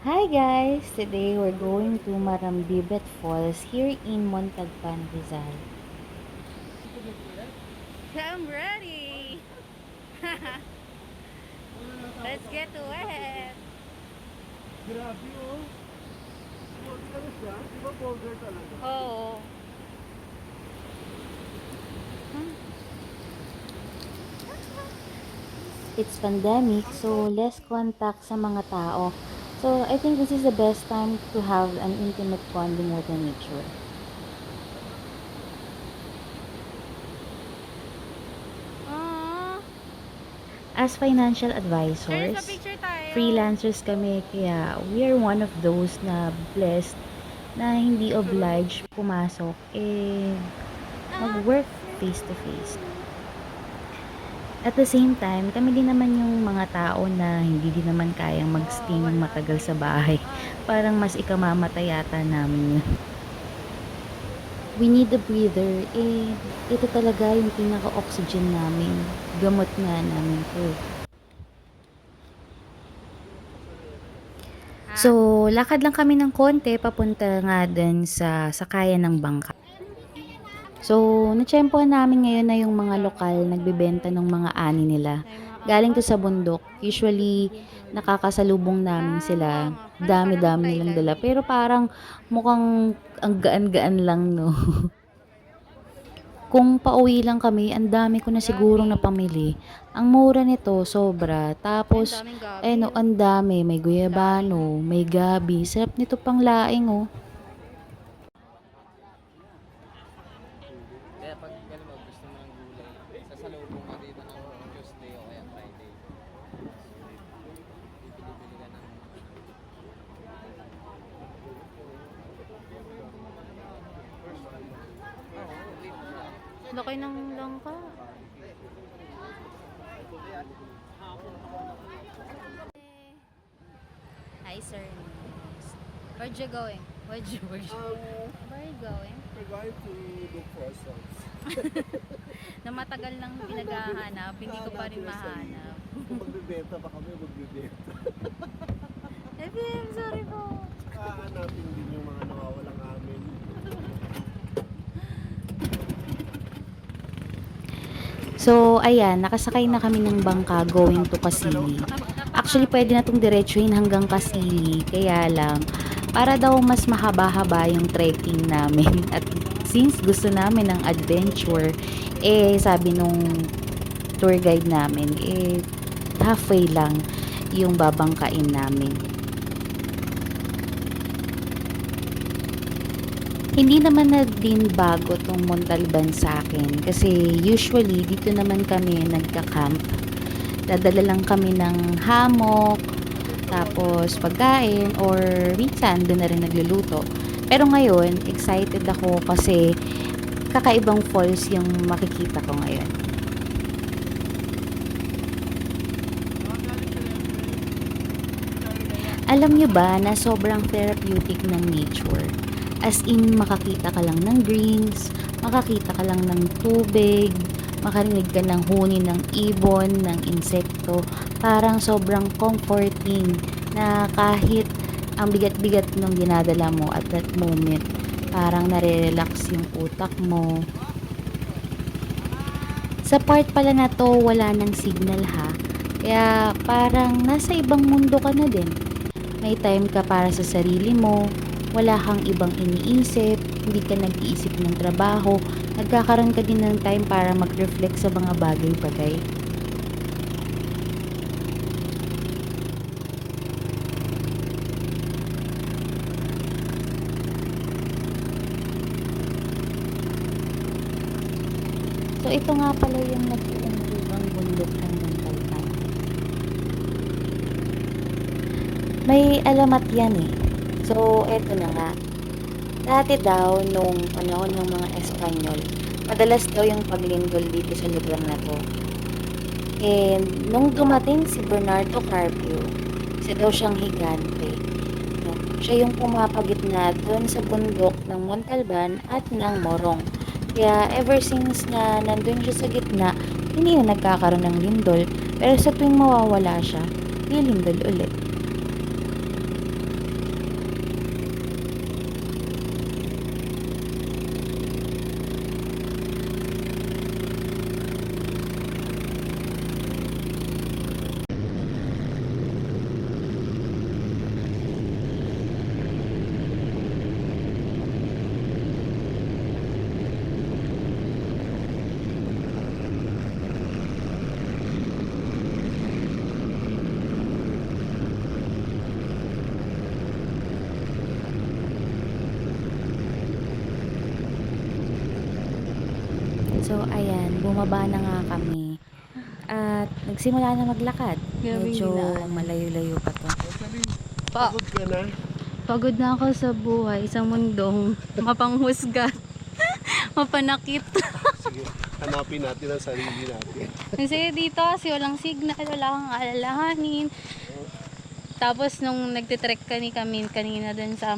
Hi guys! Today we're going to Marambibet Falls here in Montagpan, Rizal. I'm ready. Let's get to it. Grabe oh. Boulder na siya? Di ba boulder talaga? Oo. It's pandemic, so less contact sa mga tao. So I think this is the best time to have an intimate bonding with the nature. Aww. As financial Ernest, advisors, pa-picture tayo. freelancers kami kaya we are one of those na blessed na hindi obliged pumasok mag-work face to face. At the same time, kami din naman yung mga tao na hindi din naman kayang mag-stay ng matagal sa bahay. Parang mas ikamamatay yata namin yun. We need a breather. Ito talaga yung pinaka-oxygen namin. Gamot nga namin to. So, lakad lang kami ng konti papunta nga din sa sakayan ng bangka. So, natsyempohan namin ngayon na yung mga lokal nagbebenta ng mga ani nila. Galing to sa bundok. Usually, nakakasalubong namin sila. Dami-dami nilang dala. Pero parang mukhang ang gaan-gaan lang, no? Kung pauwi lang kami, ang dami ko na sigurong napamili. Ang mura nito, sobra. Tapos, Daming gabi. no, ang dami. May guyabano, may gabi. Sarap nito pang laing, oh. Kaya pag alam mo, gusto mo ng gulay, sasalubong ka dito ng Tuesday o kaya Friday. Bibili-bili ka ng Laki ng langka. Hi, sir. Where you going? Where you Um, Where you going? we're going to look for ourselves. Na matagal nang pinaghahanap, hindi ko pa rin mahanap. Kung magbibenta pa kami, magbibenta. FM, sorry po. Hahanapin din yung mga nawawalang amin. So, ayan, nakasakay na kami ng bangka going to Kasili. Actually, pwede na itong diretsuhin hanggang Kasili. Kaya lang, para daw mas mahaba-haba yung trekking namin. At since gusto namin ng adventure, sabi nung tour guide namin, halfway lang yung babangkain namin. Hindi naman na din bago tong Montalban sa akin kasi usually dito naman kami nagka-camp. Dadala lang kami ng hammock, tapos pagkain or minsan doon na rin nagluluto. Pero ngayon, excited ako kasi kakaibang falls yung makikita ko ngayon. Alam nyo ba na sobrang therapeutic ng nature? As in, makakita ka lang ng greens, makakita ka lang ng tubig, makarinig ka ng huni ng ibon, ng insekto. Parang sobrang comforting na kahit ang bigat-bigat ng dinadala mo at that moment, parang nare-relax yung utak mo. Sa part pala na to, wala ng signal ha. Kaya parang nasa ibang mundo ka na din. May time ka para sa sarili mo, wala kang ibang iniisip, hindi ka nag-iisip ng trabaho, nagkakaroon ka din ng time para mag-reflect sa mga bagay-bagay. So ito nga pala yung nag-uunggugang bundok ng Montalban. May alamat yan eh. So eto na nga. Dati daw, nung panahon ng mga Espanyol, madalas daw yung paglindol dito sa lugar na to. And nung dumating si Bernardo Carpio, isa daw siyang higante. No? Siya yung pumapagitna doon sa bundok ng Montalban at ng Morong. Kaya ever since na nandun siya sa gitna, hindi na nagkakaroon ng lindol. Pero sa tuwing mawawala siya, lilindol ulit. So, ayan, bumaba na nga kami. At nagsimula na maglakad. Grabing Medyo dinaanan. malayo-layo pa to. Sabi, Pa, pagod ka na. pagod na ako sa buhay, sa mundong mapanghusga, mapanakit. Sige, hanapin natin ang sarili natin. Kasi dito kasi walang signal, wala kang alalahanin. Tapos nung nagtitrek kami kanina dun sa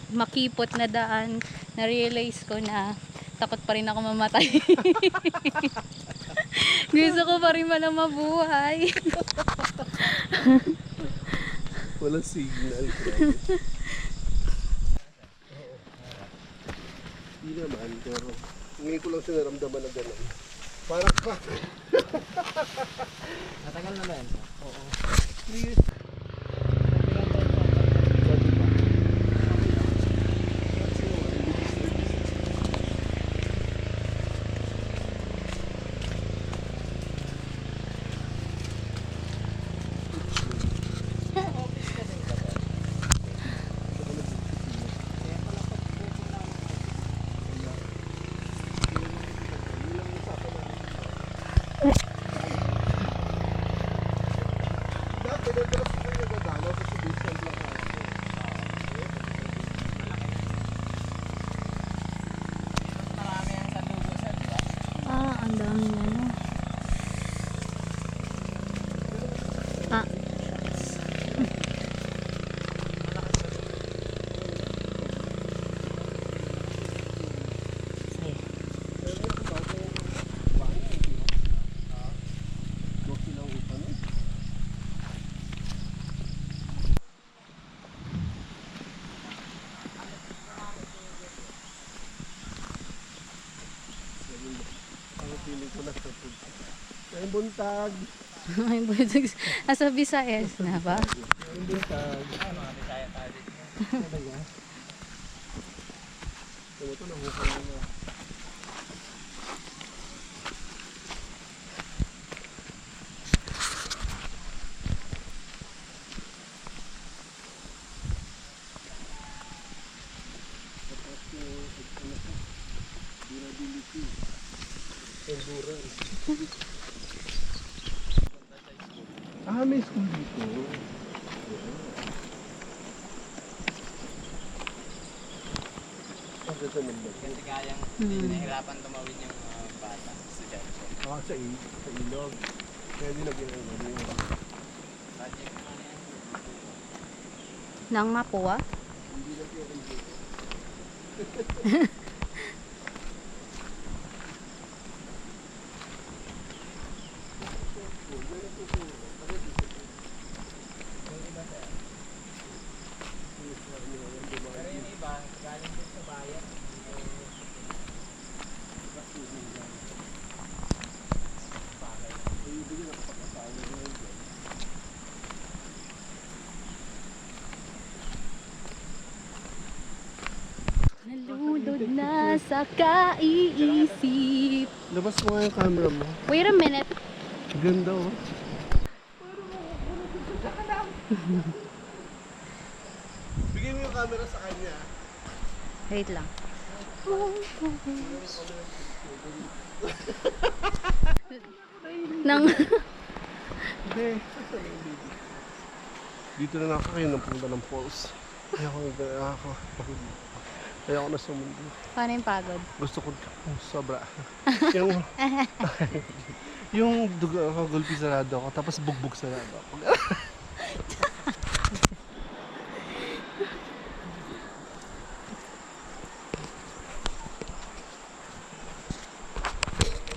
makipot na daan, na-realize ko na takot pa rin ako mamatay. Gusto ko pa rin pala mabuhay. Walang signal. Grabe. Hindi naman, pero ngayon ko lang siya naramdaman na gano'n. Parang pa. Matagal na ba yan? Oo. 3 years. Dati, nagdalas ko yung nagdadalaw kasi basement lang ako. Marami yan sa lugo sir, di ba? Ang daming ano. Ah, Ay, buntag. ay, asa Visayas na ba? Ay, buntag. Ay, mga Bisaya tayo dito. Talaga. Ito na hukay na. Durability. Endurance. May school dito. Ang ganda ng bag. Kasi kayang hindi nahirapan tumawid yung bata, estudyante. Sa ilog. Kaya din naging ano yun. Project mo na yan. Nang Mapua? Hindi lang kaya enjoy. Pero yung iba, galing din sa bayan. Naludod na sa kaiisip. Labas mo nga yung camera mo. Wait a minute. Ganda oh. Bigay mo yung camera sa kanya. Wait lang. Nang Hindi. Dito na lang ako kayo nang punta ng falls. Ayoko na sumundo. paano yung pagod? Gusto ko sobra. yung yung dugo ako, gulpi sarado ako, tapos bugbog sarado ako.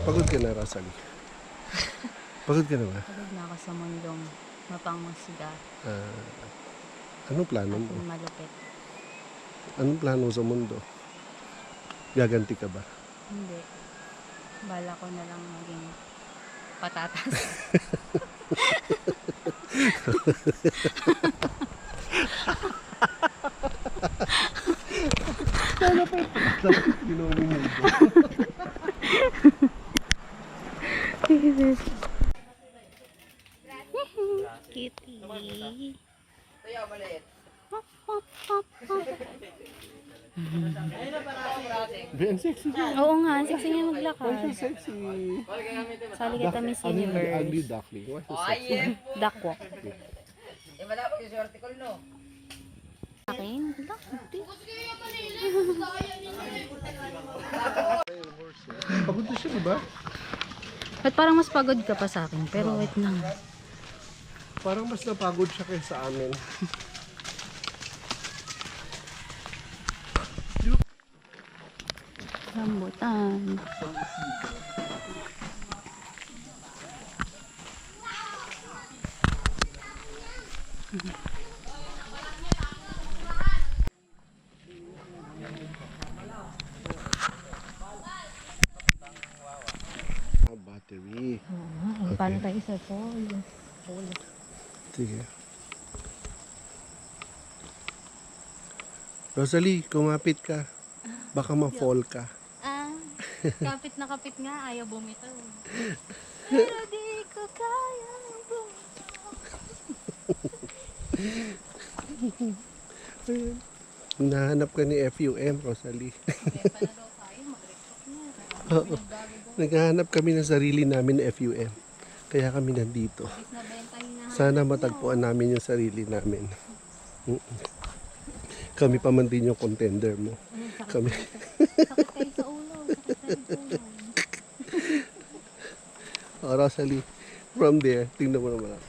Pagod ka na, Rasali. Pagod ka na ba? Pagod na ako sa mundong mapanghusga Anong plano at mo? malupit. Anong plano mo sa mundo? Gaganti ka ba? Hindi. Bala ko na lang maging patatas. Ginawang mundo. Kitty. Tayo, maliit. Be, ang sexy niya. Oo nga, ang sexy niya Why maglakad. so sexy? Sali kita Miss Ano yung ugly Universe. duckling? Why so sexy? Duckwalk. Akin? Wala, hindi. Pagod na siya, di ba? Ba't parang mas pagod ka pa sa akin? Pero wait lang. Parang mas napagod siya kaysa amin. Rambutan. Battery. Oo, paano tayo sa fall? Sige. Rosalie, kumapit ka. Baka ma-fall ka. Ah, kapit na kapit nga, ayaw bumitaw. Pero di ko kaya bumitaw. Nahanap ka ni FUM, Rosalie. Kaya pala daw tayo, mag-restock niya. Oo. Naghahanap kami ng sarili namin ni FUM. Kaya kami nandito. Bis na bentahin na. Sana matagpuan namin yung sarili namin. Kami pa man din yung contender mo. Kami. Sakit kayo sa ulo. Sakit kayo sa ulo. Oh, Rosalie, from there, tingnan mo naman ako.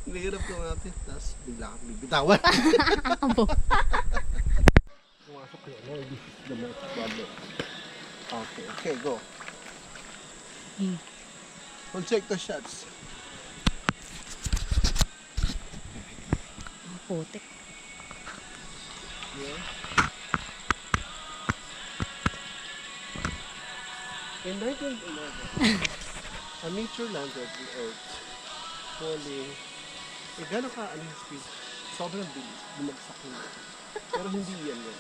Nahirap kumapit, tapos bigla kang bibitawan. Abo. Pumasok ko yun. This is the most problem. Okay, okay, go. We'll check the shots. Putik. Yeah. In 1911, a meteor landed the Earth, falling. Gano'n ka, ano yung speed? Sobrang bilis, bumagsak yun. Pero hindi yan yun.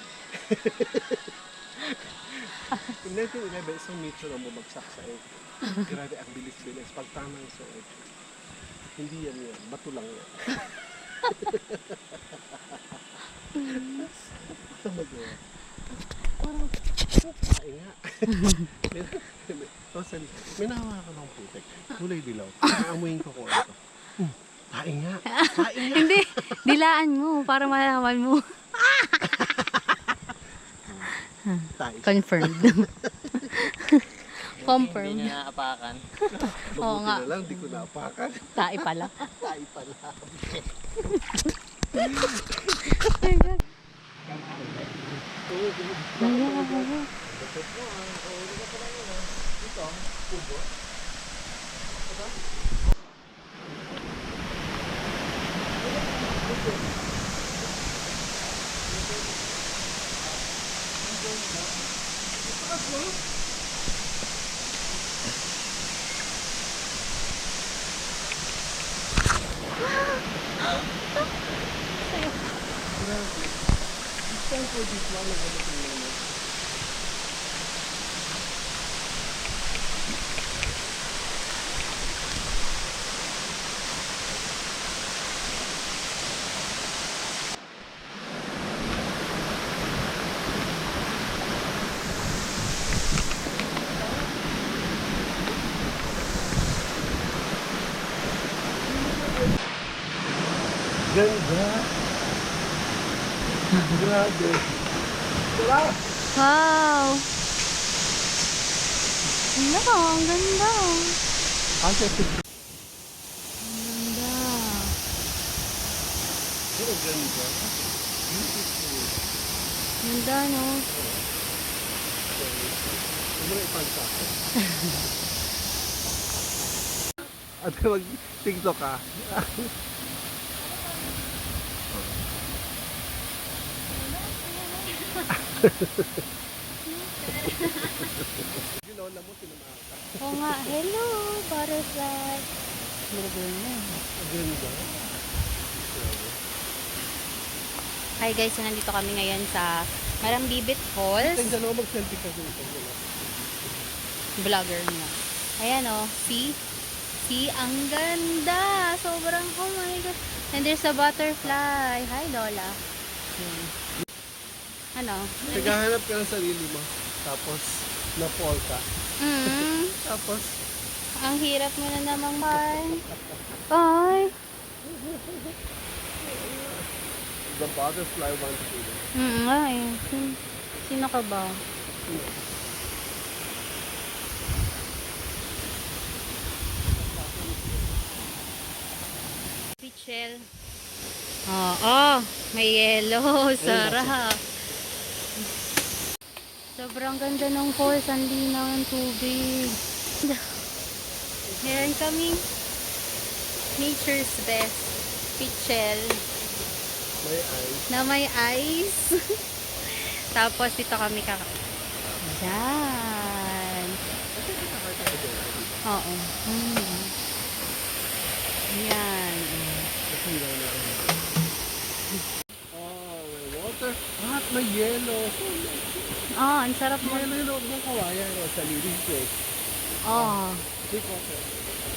In 1911, isang meteor ang bumagsak sa Earth. Grabe, ang bilis-bilis. Pagtama sa Earth. Hindi yan yun. Bato lang yan. Ano magawa? Parang, ay nga. Rosalie, may nahawa ka ng putek. Kulay dilaw. Naamuin ko kung ano to. Tae nga. Tae nga. Hindi, dilaan mo para malaman mo. Tae. Confirmed. Hindi Confirmed. niya naapakan. Oo Mabuti nga. na lang, di ko naapakan. Tae pala. Tae pala. Time for this one, nagdating na naman. Ganda. Grabe. Sarap. Wow! Ano, ang ganda. Kasi Ang ganda. ganda. Beautiful. Ganda, no? Ano na ipansa ko? At mag-tiktok ka. Ginola mo, tinamahan ka. Oo nga, hello, butterfly. Ganda mo. Ganda. Hi guys, so nandito kami ngayon sa Marambibit Falls. Tingnan mo, mag-selfie ka dito. Vlogger mo. Ayan oh, see? See, ang ganda! Sobrang, oh my God. And there's a butterfly. Hi Lola. Yun. Ano? Naghahanap ka ng sarili mo. Tapos, na-fall ka. Tapos, Ang hirap mo na namang bye. Bye. the butterfly wants to. Nga eh. Sino ka ba? Pichel. Oo, may yellow. Sarap. Sobrang ganda ng falls. Ang linaw ng tubig. Meron kami nature's best. Pichel. May eyes. Na may ice. Tapos dito kami Yan. Oo. Yan. Oh, may water. At may yellow. Ang sarap mo. Yellow yung loob ng kawayan. O, sa liris ko. Oh. Big water.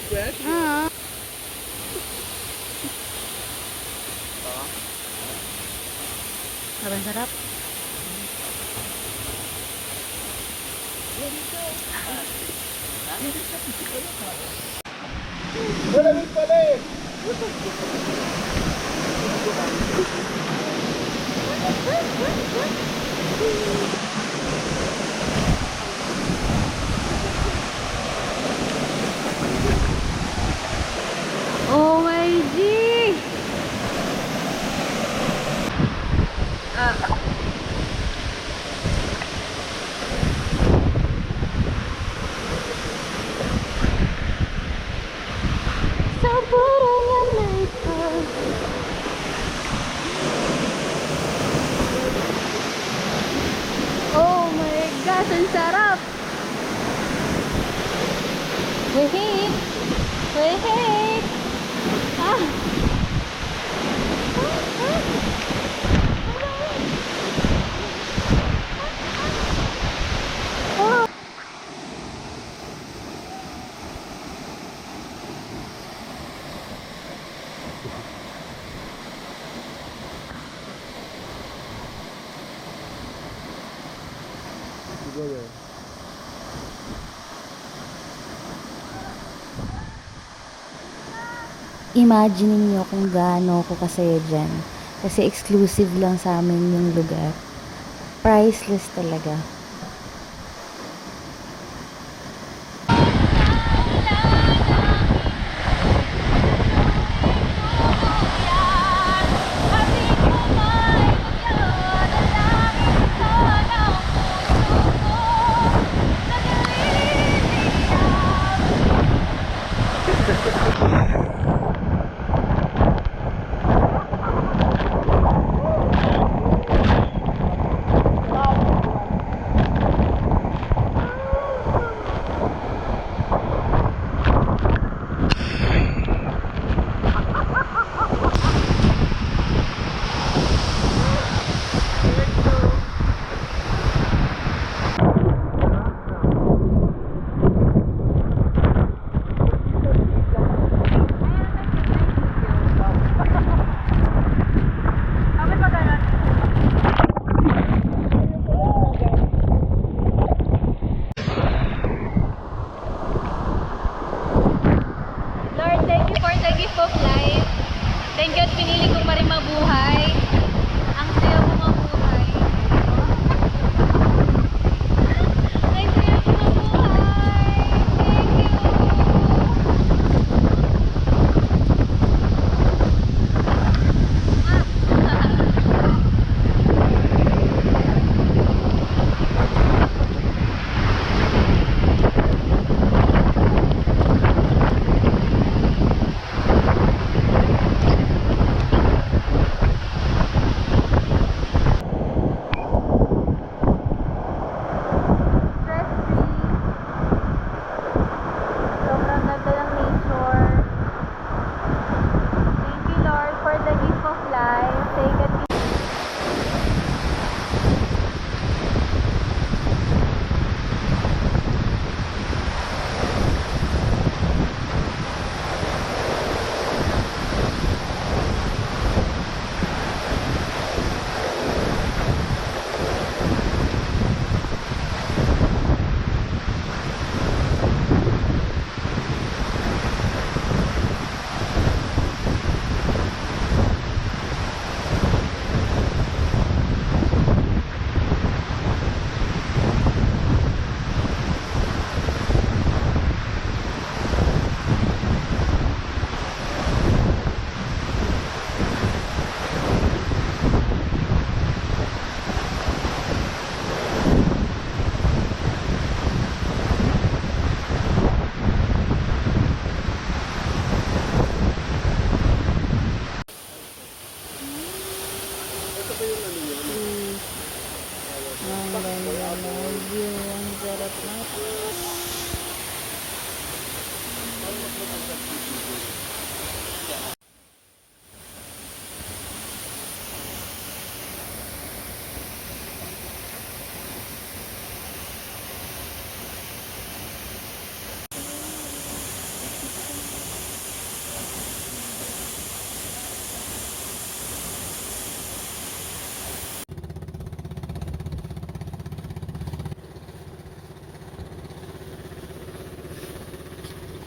Fresh. Sobrang sarap. Malamig pala eh. Oh my G! Sa burangan na ito. Oh my gosh, ang sarap! Wait! Wait! Ah! Siguro. Imagine niyo kung gaano ako kasaya dyan. Kasi exclusive lang sa amin yung lugar. Priceless talaga.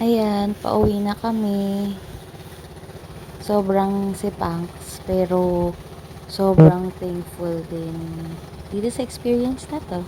Ayan, pauwi na kami. Sobrang sipangs, pero sobrang thankful din dito sa experience na to.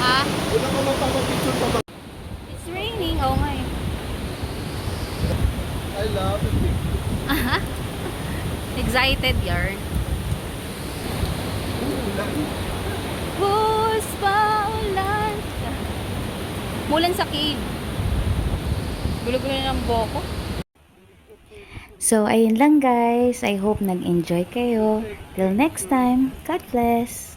Ha? Wala ka magpapapicture pa ba? It's raining. Oh my. I love it. Excited yarn. Ulan. Bus pa ulan. Mulan sa cave. Gulo-gulo na ng boko. So, ayun lang guys. I hope nag-enjoy kayo. Till next time, God bless!